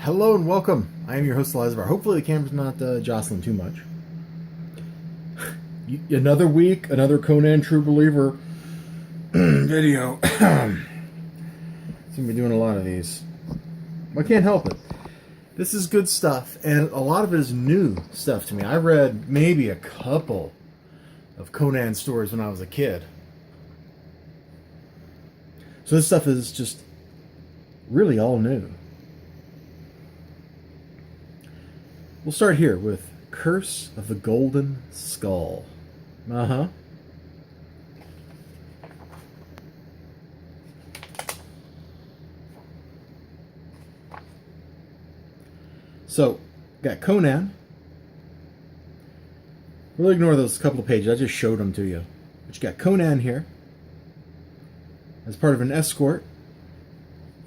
Hello and welcome. I am your host, Elizibar. Hopefully the camera's not jostling too much. Another week, another Conan True Believer video. Seem to be doing a lot of these. I can't help it. This is good stuff, and a lot of it is new stuff to me. I read maybe a couple of Conan stories when I was a kid. So this stuff is just really all new. We'll start here with Curse of the Golden Skull. So, got Conan. We'll ignore those couple of pages. I just showed them to you. But you got Conan here as part of an escort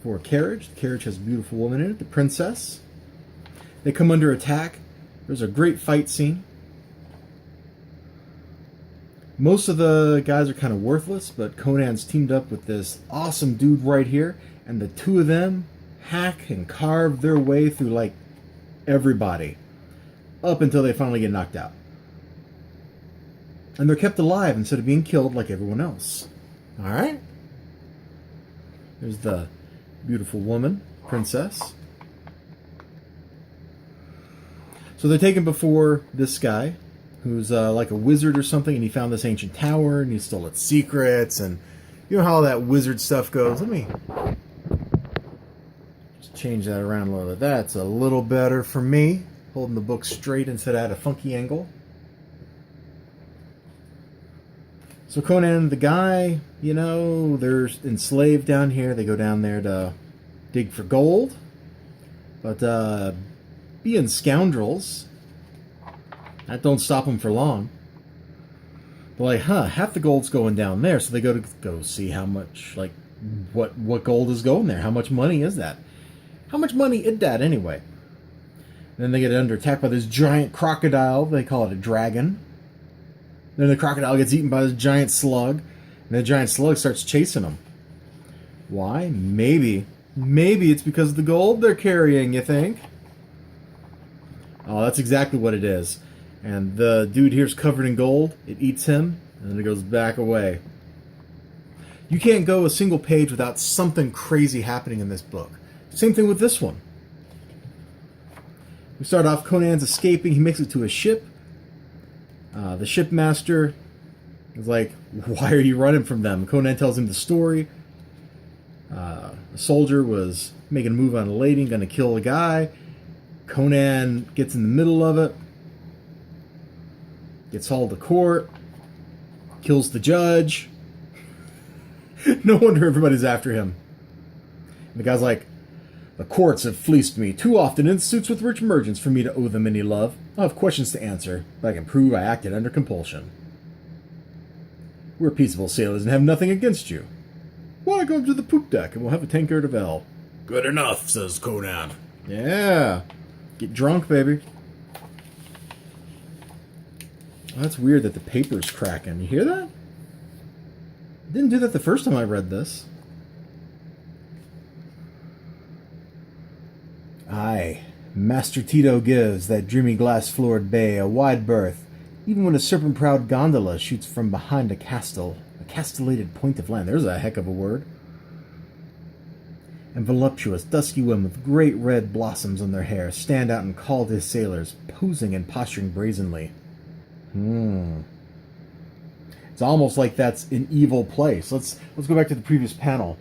for a carriage. The carriage has a beautiful woman in it, the princess. They come under attack. There's a great fight scene. Most of the guys are kind of worthless, but Conan's teamed up with this awesome dude right here, and the two of them hack and carve their way through like everybody up until they finally get knocked out. And they're kept alive instead of being killed like everyone else. Alright? There's the beautiful woman, princess. So they're taken before this guy, who's like a wizard or something, and he found this ancient tower, and he stole its secrets, and you know how all that wizard stuff goes. Let me just change that around a little bit. That's a little better for me, holding the book straight instead of at a funky angle. So Conan, the guy, you know, they're enslaved down here. They go down there to dig for gold, but being scoundrels, that don't stop them for long. They're like, half the gold's going down there, so they go see how much, like, what gold is going there. How much money is that? How much money is that anyway? And then they get under attack by this giant crocodile. They call it a dragon. Then the crocodile gets eaten by this giant slug, and the giant slug starts chasing them. Why? Maybe it's because of the gold they're carrying, you think? Oh, that's exactly what it is. And the dude here's covered in gold. It eats him, and then it goes back away. You can't go a single page without something crazy happening in this book. Same thing with this one. We start off, Conan's escaping. He makes it to a ship. The shipmaster is like, why are you running from them? Conan tells him the story. A soldier was making a move on a lady, going to kill a guy. Conan gets in the middle of it, gets hauled to court, kills the judge. No wonder everybody's after him. And the guy's like, the courts have fleeced me too often in suits with rich merchants for me to owe them any love. I have questions to answer, but I can prove I acted under compulsion. We're peaceable sailors and have nothing against you. Why don't I go up to the poop deck and we'll have a tankard of ale? Good enough, says Conan. Yeah. Get drunk, baby. Oh, that's weird that the paper's cracking. You hear that? I didn't do that the first time I read this. Aye, Master Tito gives that dreamy glass-floored bay a wide berth, even when a serpent-proud gondola shoots from behind a castellated point of land. There's a heck of a word. And voluptuous, dusky women with great red blossoms on their hair stand out and call to his sailors, posing and posturing brazenly. It's almost like that's an evil place. Let's go back to the previous panel.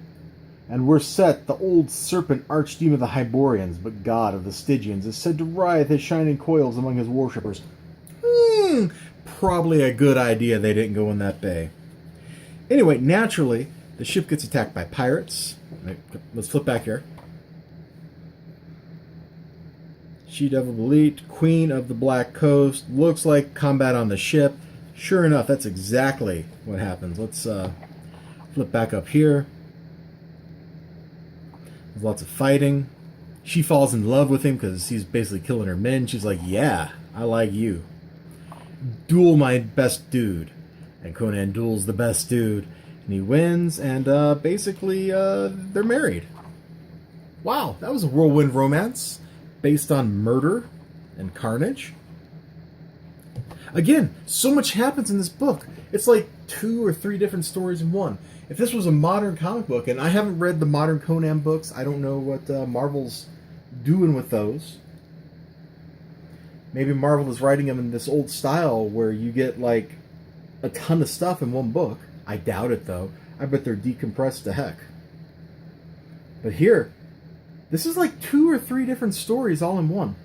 And we're set, the old serpent archdemon of the Hyborians, but god of the Stygians, is said to writhe his shining coils among his worshippers. Probably a good idea they didn't go in that bay. Anyway, naturally, the ship gets attacked by pirates. Let's flip back here. She-Devil Elite, Queen of the Black Coast. Looks like combat on the ship. Sure enough, that's exactly what happens. Let's flip back up here. There's lots of fighting. She falls in love with him because he's basically killing her men. She's like, yeah, I like you. Duel my best dude. And Conan duels the best dude. And he wins, and basically they're married. Wow, that was a whirlwind romance. based on murder and carnage. Again, so much happens in this book. It's like 2 or 3 different stories in one. If this was a modern comic book, and I haven't read the modern Conan books, I don't know what Marvel's doing with those. Maybe Marvel is writing them in this old style where you get like a ton of stuff in one book. I doubt it though. I bet they're decompressed to heck. But here, this is like 2 or 3 different stories all in one.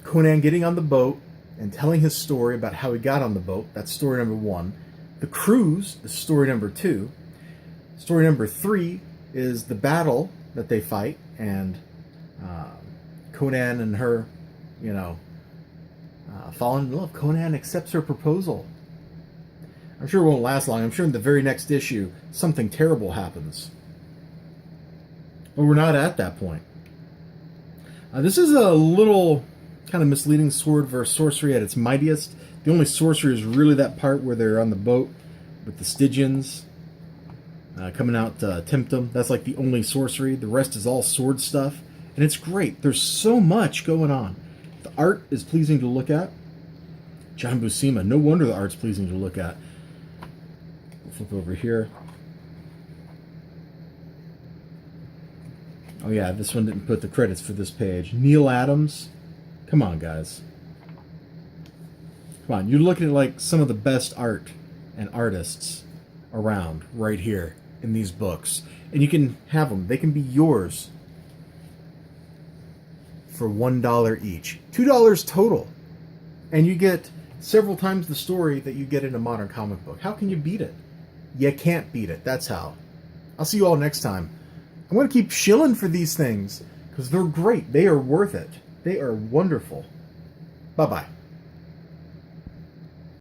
Conan getting on the boat and telling his story about how he got on the boat. That's story number 1. The cruise is story number 2. Story number 3 is the battle that they fight, and Conan and her, fall in love. Conan accepts her proposal. I'm sure it won't last long. I'm sure in the very next issue, something terrible happens. But we're not at that point. This is a little kind of misleading sword versus sorcery at its mightiest. The only sorcery is really that part where they're on the boat with the Stygians coming out to tempt them. That's like the only sorcery. The rest is all sword stuff. And it's great. There's so much going on. The art is pleasing to look at. John Buscema. No wonder the art's pleasing to look at. We'll flip over here. Oh yeah, this one didn't put the credits for this page. Neil Adams. Come on, guys. Come on. You're looking at like some of the best art and artists around right here in these books. And you can have them. They can be yours for $1 each. $2 total. And you get several times the story that you get in a modern comic book. How can you beat it? You can't beat it. That's how. I'll see you all next time. I'm going to keep shilling for these things because they're great. They are worth it. They are wonderful. Bye-bye.